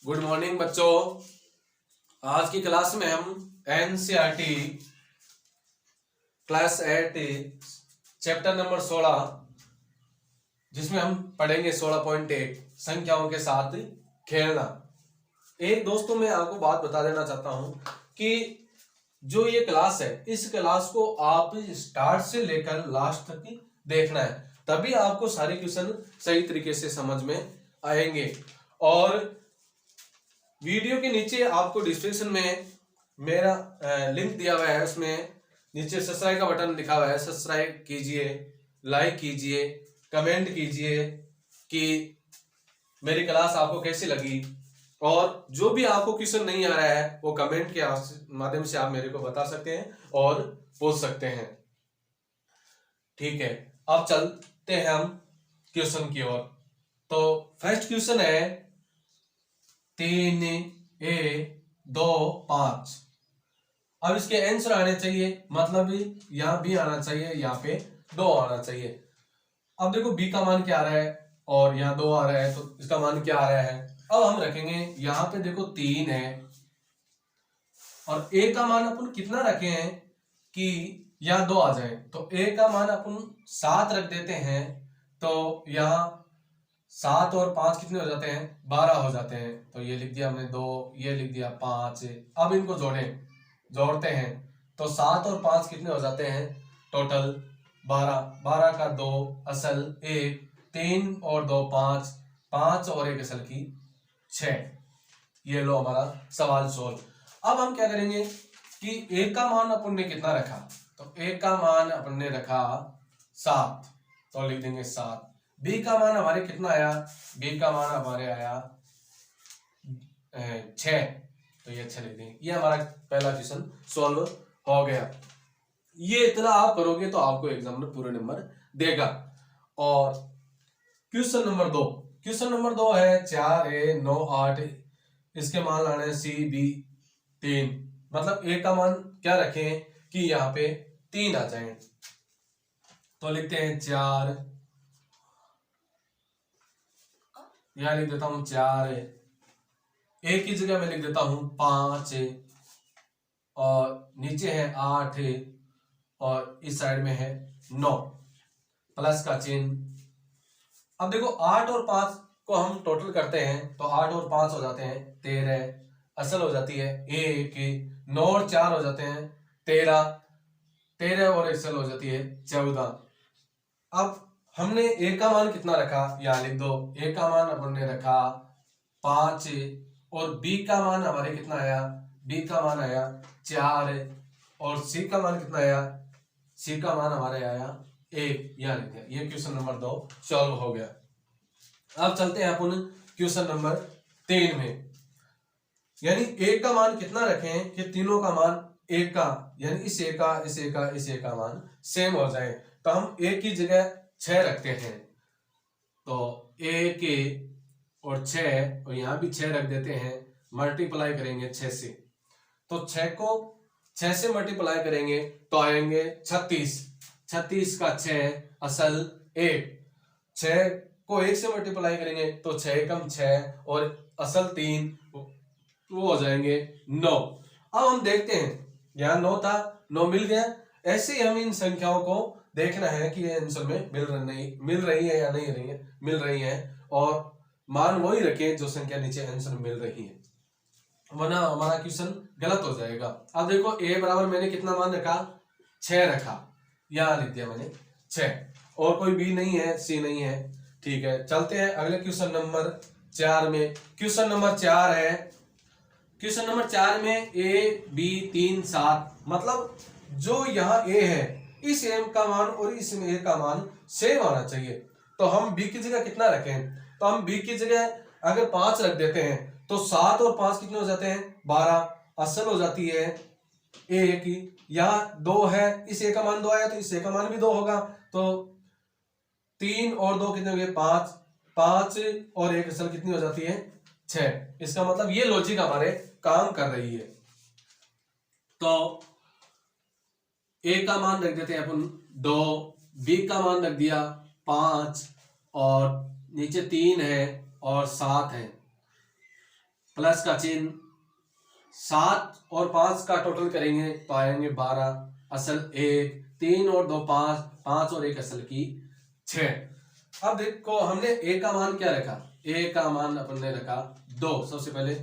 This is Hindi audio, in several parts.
गुड मॉर्निंग बच्चों। आज की क्लास में हम एनसीईआरटी क्लास 8 चैप्टर नंबर 16 जिसमें हम पढ़ेंगे 16.1 संख्याओं के साथ खेलना। एक दोस्तों मैं आपको बात बता देना चाहता हूं कि जो ये क्लास है इस क्लास को आप स्टार्ट से लेकर लास्ट तक देखना है, तभी आपको सारे क्वेश्चन सही तरीके से समझ में आएंगे। और वीडियो के नीचे आपको डिस्क्रिप्शन में मेरा लिंक दिया हुआ है, उसमें नीचे सब्सक्राइब का बटन लिखा हुआ है, सब्सक्राइब कीजिए, लाइक कीजिए, कमेंट कीजिए कि मेरी क्लास आपको कैसी लगी। और जो भी आपको क्वेश्चन नहीं आ रहा है वो कमेंट के माध्यम से आप मेरे को बता सकते हैं और पूछ सकते हैं। ठीक है, अब चलते हैं हम क्वेश्चन की ओर। तो फर्स्ट क्वेश्चन है 3A2 5। अब इसके आंसर आने चाहिए, मतलब यहां बी आना चाहिए, यहाँ पे 2 आना चाहिए। अब देखो बी का मान क्या आ रहा है और यहाँ 2 आ रहा है, तो इसका मान क्या आ रहा है। अब हम रखेंगे यहाँ पे देखो 3 है और ए का मान अपन कितना रखे हैं कि यहाँ 2 आ जाए, तो ए का मान अपन 7 रख देते हैं। तो यहाँ 7 और 5 कितने हो जाते हैं, 12 हो जाते हैं। तो ये लिख दिया हमने 2, ये लिख दिया 5। अब इनको जोड़ते हैं तो 7 और 5 कितने हो जाते हैं, टोटल 12। 12 का 2 असल 1, 3 और 2 5, 5 और 1 असल की 6। ये लो हमारा सवाल सोल्व। अब हम क्या करेंगे कि ए का मान अपन ने कितना रखा, तो ए का मान अपन ने रखा 7, तो लिख देंगे 7। बी का मान हमारे कितना आया, बी का मान हमारे आया 6, तो ये 6 लिख देंगे। ये हमारा पहला क्वेश्चन सॉल्व हो गया। ये इतना आप करोगे तो आपको एग्जाम में पूरे नंबर देगा। और क्वेश्चन नंबर 2, क्वेश्चन नंबर 2 है 4A9 8। इसके मान लाने सी बी 3, मतलब ए का मान क्या रखें कि यहाँ पे 3 आ जाए, तो लिखते हैं 4, यहां लिख देता हूं 4, ए की जगह मैं लिख देता हूं 5 और नीचे है 8 और इस साइड में है 9, प्लस का चिन्ह। अब देखो 8 और 5 को हम टोटल करते हैं तो 8 और 5 हो जाते हैं 13, असल हो जाती है 1, 9 और 4 हो जाते हैं 13, 13 और असल हो जाती है 14। अब हमने ए का मान कितना रखा, यहाँ लिख दो। ए का मान अपन ने रखा 5 और बी का मान हमारे कितना आया, बी का मान आया 4 और सी का मान कितना आया, सी का मान हमारे आया 1। यहाँ लिख दिया। ये क्वेश्चन नंबर 2 सॉल्व हो गया। अब चलते हैं अपन क्वेश्चन नंबर 3 में, यानी ए का मान कितना रखें कि तीनों का मान ए का, यानी इस ए का, इस ए का, इस ए का मान सेम हो जाए। तो हम ए की जगह 6 रखते हैं, तो ए के और 6 और यहां भी 6 रख देते हैं, मल्टीप्लाई करेंगे 6 से, तो 6 को 6 से मल्टीप्लाई करेंगे तो आएंगे 36। 36 का 6 असल 1, 6 को 1 से मल्टीप्लाई करेंगे तो 6 कम 6 और असल 3, वो हो जाएंगे 9। अब हम देखते हैं, यहाँ 9 था, 9 मिल गया। ऐसे ही हम इन संख्याओं को देखना है कि ये आंसर में मिल रही है या नहीं रही है, मिल रही है, और मान वही रखें जो संख्या नीचे आंसर में मिल रही है, वरना हमारा क्वेश्चन गलत हो जाएगा। अब देखो ए बराबर मैंने कितना मान रखा, 6 रखा, यहां लिख दिया मैंने 6, और कोई बी नहीं है, सी नहीं है। ठीक है, चलते हैं अगले क्वेश्चन नंबर 4 में। क्वेश्चन नंबर 4 है, क्वेश्चन नंबर 4 में ए बी 3 7, मतलब जो यहाँ ए है इस एम का मान और इस ए का मान सेम आना चाहिए। तो हम बी की जगह कितना रखें, तो हम बी की जगह अगर 5 रख देते हैं तो 7 और 5 कितने हो जाते हैं, 12, असल हो जाती है ए की। यहाँ 2 है, इस ए का मान 2 आया तो इस ए का मान भी 2 होगा, तो 3 और 2 कितने हो गए, 5, 5 और 1 असल कितनी हो जाती है, 6। इसका मतलब ये लॉजिक हमारे काम कर रही है। तो ए का मान रख देते हैं अपन 2, बी का मान रख दिया 5 और नीचे 3 है और 7 है। प्लस का चिन्ह, 7 और 5 का टोटल करेंगे तो आएंगे 12, असल 1, 3 और 2 5, 5 और 1 असल की 6। अब देखो हमने ए का मान क्या रखा, ए का मान अपन ने रखा 2। सबसे पहले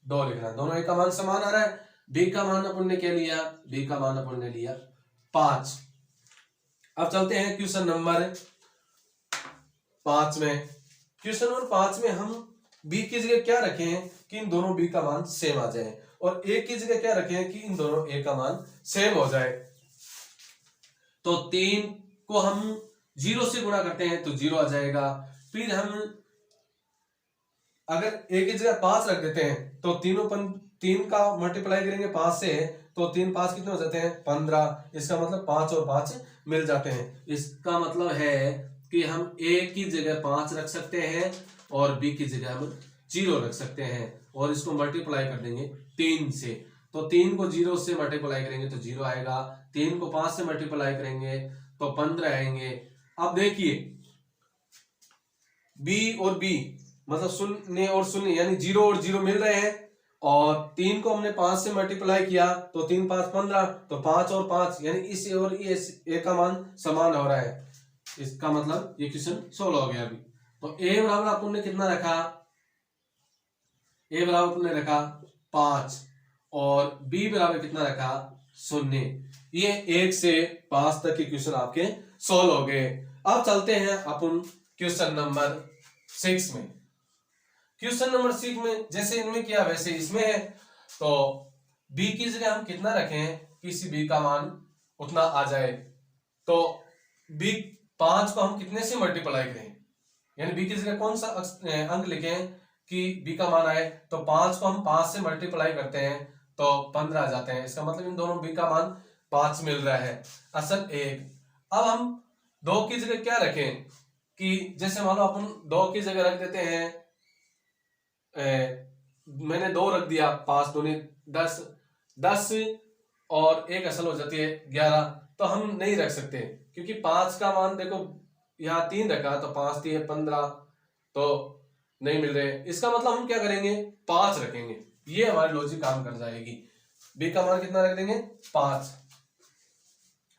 2 लिखना, दोनों ए का मान समान आ रहा है। बी का मान अपन ने क्या लिया, बी का मान अपन ने लिया 5। अब चलते हैं क्वेश्चन नंबर 5 में। क्वेश्चन नंबर 5 में हम बी की जगह क्या रखे हैं कि इन दोनों बी का मान सेम आ जाए, और ए की जगह क्या रखे हैं कि इन दोनों ए का मान सेम हो जाए। तो 3 को हम 0 से गुणा करते हैं तो 0 आ जाएगा। फिर हम अगर ए की जगह 5 रख देते हैं तो 3 का मल्टीप्लाई करेंगे 5 से, तो 3 5 कितने हो जाते हैं 15। इसका मतलब 5 और 5 मिल जाते हैं। इसका मतलब है कि हम ए की जगह 5 रख सकते हैं और बी की जगह हम 0 रख सकते हैं, और इसको मल्टीप्लाई कर देंगे 3 से। तो 3 को 0 से मल्टीप्लाई करेंगे तो 0 आएगा, 3 को 5 से मल्टीप्लाई करेंगे तो 15 आएंगे। अब देखिए बी और बी मतलब शून्य और शून्य यानी 0 और 0 मिल रहे हैं, और 3 को हमने 5 से मल्टीप्लाई किया तो 3 5 15, तो 5 और 5 यानी इस और इस ए का मान समान हो रहा है। इसका मतलब ये क्वेश्चन सोल्व हो गया अभी। तो ए बराबर अपन ने कितना रखा, ए बराबर अपन ने रखा 5 और बी बराबर कितना रखा 0। ये 1 से 5 तक के क्वेश्चन आपके सोल्व हो गए। अब चलते हैं अपन क्वेश्चन नंबर 6 में। क्वेश्चन नंबर 6 में जैसे इनमें किया वैसे इसमें है। तो बी की जगह हम कितना रखें किसी बी का मान उतना आ जाए। तो बी 5 को हम कितने से मल्टीप्लाई करें, यानी बी की जगह कौन सा अंक लिखें कि बी का मान आए। तो 5 को हम 5 से मल्टीप्लाई करते हैं तो 15 आ जाते हैं। इसका मतलब इन दोनों बी का मान 5 मिल रहा है, असल 1। अब हम 2 की जगह क्या रखें कि जैसे मान लो अपन 2 की जगह रख देते हैं, मैंने 2 रख दिया, 5 दूनी 10, 10 और 1 असल हो जाती है 11। तो हम नहीं रख सकते क्योंकि 5 का मान देखो यहाँ 3 रखा तो 5 3 15, तो नहीं मिल रहे। इसका मतलब हम क्या करेंगे 5 रखेंगे, ये हमारी लॉजिक काम कर जाएगी। बी का मान कितना रख देंगे 5।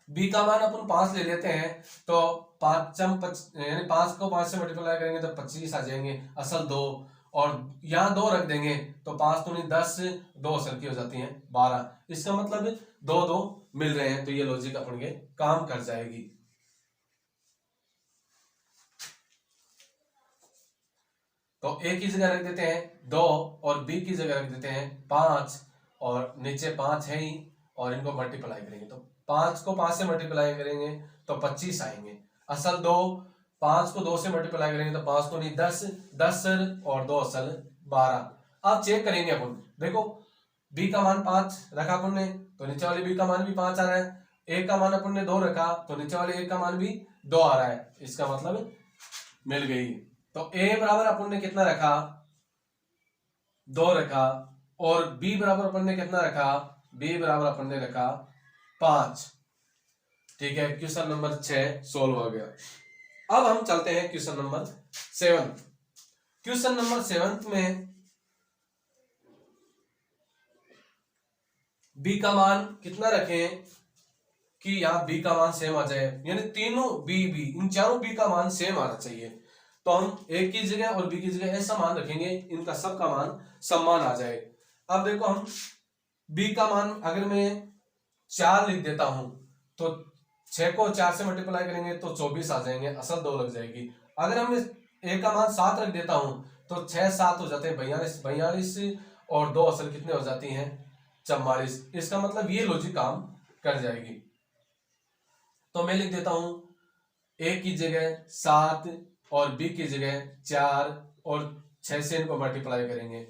बी का मान अपन 5 ले लेते हैं तो 5 यानी 5 को 5 से मल्टीप्लाई करेंगे तो 25 आ जाएंगे, असल 2। और यहाँ 2 रख देंगे तो 5 दूनी 10, 2 असल की हो जाती हैं 12। इसका मतलब 2 2 मिल रहे हैं, तो ये लॉजिक अपन के काम कर जाएगी। तो ए की जगह रख देते हैं 2 और बी की जगह रख देते हैं 5, और नीचे 5 है ही, और इनको मल्टीप्लाई करेंगे तो 5 को 5 से मल्टीप्लाई करेंगे तो 25 आएंगे, असल 2। 5 को 2 से मल्टीप्लाई करेंगे तो 5 तो नहीं 10, 10 और 2 असल 12। अब चेक करेंगे अपन, देखो बी का मान 5 रखा अपन ने तो नीचे वाले बी का मान भी 5 आ रहा है। ए का मान अपन ने 2 रखा तो नीचे वाले ए का मान भी 2 आ रहा है। इसका मतलब मिल गई। तो ए बराबर अपन ने कितना रखा 2 रखा, और बी बराबर अपन ने कितना रखा, बी बराबर अपन ने रखा 5। ठीक है, क्वेश्चन नंबर 6 सोल्व हो गया। अब हम चलते हैं क्वेश्चन नंबर 7। क्वेश्चन नंबर 7 में बी का मान कितना रखें कि यहाँ बी का मान सेम आ जाए, यानी तीनों बी इन चारों बी का मान सेम आना चाहिए। तो हम ए की जगह और बी की जगह ऐसा मान रखेंगे इनका सब का मान समान आ जाए। अब देखो हम बी का मान अगर मैं 4 लिख देता हूं तो 6 को 4 से मल्टीप्लाई करेंगे तो 24 आ जाएंगे, असल 2 लग जाएगी। अगर हम ए का मान 7 रख देता हूं तो 6 7 हो जाते हैं 42, 42 और 2 असल कितने हो जाती हैं 44। इसका मतलब ये लॉजिक काम कर जाएगी। तो मैं लिख देता हूं ए की जगह 7 और बी की जगह 4 और 6 से इनको मल्टीप्लाई करेंगे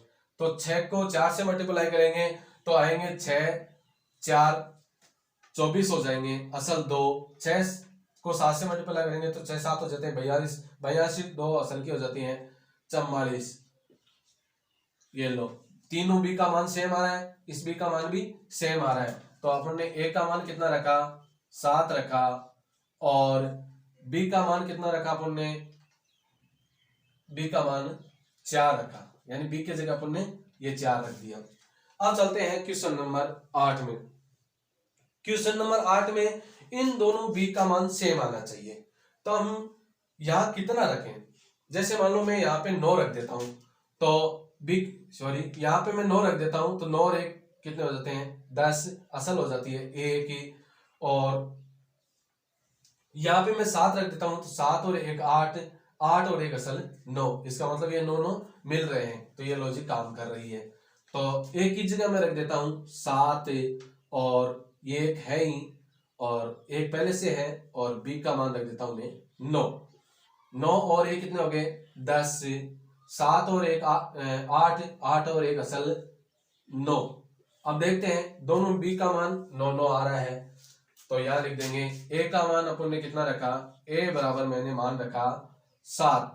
तो 6 को 4 से मल्टीप्लाई करेंगे तो आएंगे 6 4 24 हो जाएंगे, असल 2। 6 को 7 से मल्टीप्लाई करेंगे तो 6 7 हो जाते हैं 42, 82 2 असल की हो जाती हैं 44। ये लो, तीनों बी का मान सेम आ रहा है, इस बी का मान भी सेम आ रहा है। तो अपन ने ए का मान कितना रखा 7 रखा, और बी का मान कितना रखा अपन ने, बी का मान 4 रखा, यानी बी की जगह अपन ने ये 4 रख दिया। अब चलते हैं क्वेश्चन नंबर 8 में। क्वेश्चन नंबर 8 में इन दोनों b का मान सेम आना चाहिए। तो हम यहाँ कितना रखें, जैसे मान लो मैं यहाँ पे 9 रख देता हूं, तो यहाँ पे मैं 9 रख देता हूं, तो 9 और 1 कितने हो जाते हैं 10, असल हो जाती है 1 की। और यहाँ पे मैं 7 रख देता हूं, तो 7 और 1 8, 8 और 1 असल 9। इसका मतलब ये 9 9 मिल रहे हैं, तो ये लॉजिक काम कर रही है। तो एक की जगह मैं रख देता हूं 7, और ये एक है ही, और एक पहले से है, और b का मान रख देता हूं मैं 9। 9 और 1 कितने हो गए 10, 7 और 1 8, 8 और 1 असल 9। अब देखते हैं दोनों b का मान 9 9 आ रहा है, तो यहां लिख देंगे a का मान अपन ने कितना रखा, a बराबर मैंने मान रखा 7,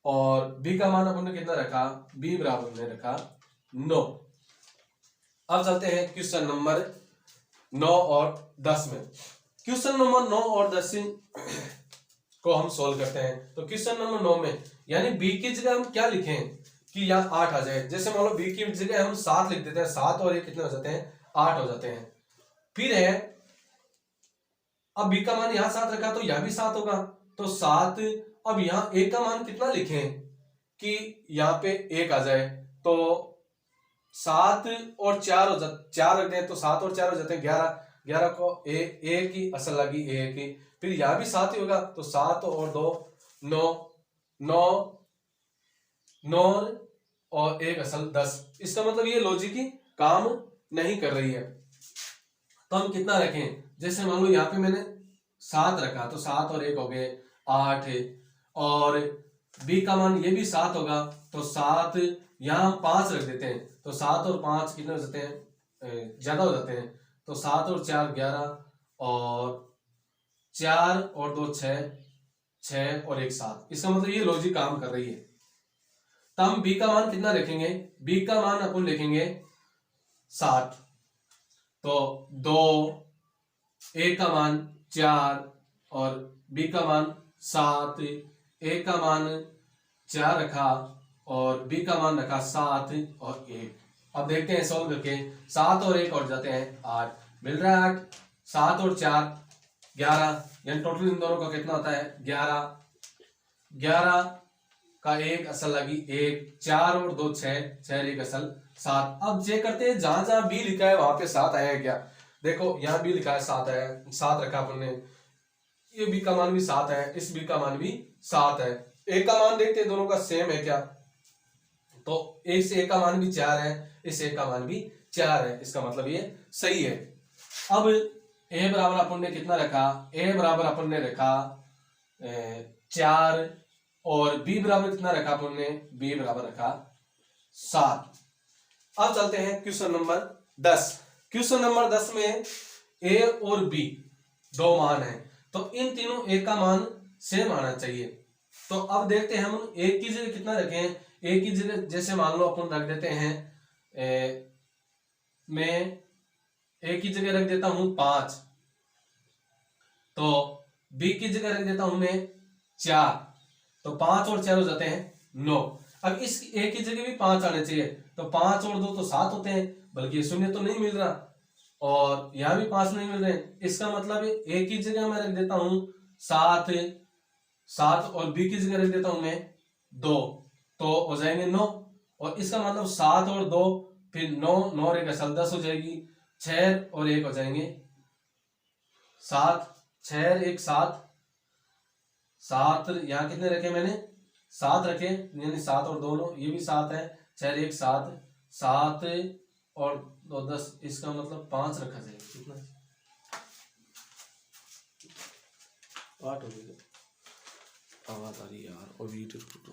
और b का मान अपन ने कितना रखा, b बराबर मैंने रखा 9। अब चलते हैं क्वेश्चन नंबर 9 और 10 में। क्वेश्चन नंबर 9 और 10 को हम सोल्व करते हैं। तो क्वेश्चन नंबर 9 में यानी b की जगह हम क्या लिखें कि यहाँ 8 आ जाए। जैसे मान लो b की जगह हम 7 लिख देते हैं, 7 और 1 कितने हो जाते हैं 8 हो जाते हैं। फिर है अब b का मान यहाँ 7 रखा, तो यहाँ भी 7 होगा, तो 7। अब यहाँ a का मान कितना लिखें कि यहाँ पे 1 आ जाए, तो 7 और 4 हो जाते, 4 रख दें तो 7 और 4 हो जाते हैं 11, 11 को a की असल लगी a की, फिर यहाँ भी 7 ही होगा, तो 7 और 2 9, 9 9 और 1 असल 10। इसका मतलब ये लॉजिक ही काम नहीं कर रही है। तो हम कितना रखें, जैसे मान लो यहाँ पे मैंने 7 रखा, तो 7 और 1 हो गए 8, और b का मान ये भी 7 होगा, तो 7 यहाँ 5 रख देते हैं, तो 7 और 5 कितने हो जाते हैं ज्यादा हो जाते हैं, तो 7 और 4 11, और 4 और 2 6, 6 और 1 7। इसका मतलब ये लॉजिक काम कर रही है। तो हम b का मान कितना रखेंगे, b का मान अपन लिखेंगे 7, तो 2, a का मान 4 और b का मान 7, a का मान 4 रखा और b का मान रखा 7 और 1। अब देखते हैं सॉल्व करके, 7 और 1 और जाते हैं 8, मिल रहा है 8, 7 और 4 11, यानी टोटल इन दोनों का कितना होता है 11, 11 का 1 असल लगी 1, 4 और 2 6, 6 और 1 असल 7। अब चेक करते हैं जहां जहां b लिखा है वहां पे 7 आया है क्या। देखो यहाँ b लिखा है 7 है, 7 रखा अपन ने, ये b का मान भी 7 है, इस b का मान भी 7 है। a का मान देखते हैं दोनों का सेम है क्या, तो इस a का मान भी 4 है, इस a का मान भी 4 है, इसका मतलब ये सही है। अब a बराबर अपन ने कितना रखा, a बराबर अपन ने रखा 4, और b बराबर कितना रखा अपन ने, b बराबर रखा 7। अब चलते हैं क्वेश्चन नंबर 10। क्वेश्चन नंबर 10 में a और b दो मान है, तो इन तीनों a का मान सेम आना चाहिए। तो अब देखते हैं हम a की जगह कितना रखें। a की जगह जैसे मान लो अपन रख देते हैं मैं a की जगह रख देता हूं 5, तो b की जगह रख देता हूं मैं 4, तो 5 और 4 हो जाते हैं 9। अब इस a की जगह भी 5 आने चाहिए, तो 5 और 2 तो 7 होते हैं, बल्कि शून्य तो नहीं मिल रहा, और यहां भी 5 नहीं मिल रहे। इसका मतलब a की जगह मैं रख देता हूं 7, 7 और b की जगह रख देता हूं मैं 2, तो हो जाएंगे 9। और इसका मतलब 7 और 2 फिर 9, 9 और 1 असल 10 हो जाएगी, 6 और 1 हो जाएंगे 7, 6 और 1 7, 7 यहाँ कितने रखे मैंने 7 रखे, यानी 7 और 2 ये भी 7 है, 6 और 1 7, 7 और 2 10, इसका मतलब 5 रखा जाएगा, कितना 8 हो गया। आवाज आ रही है यार, और वीडियो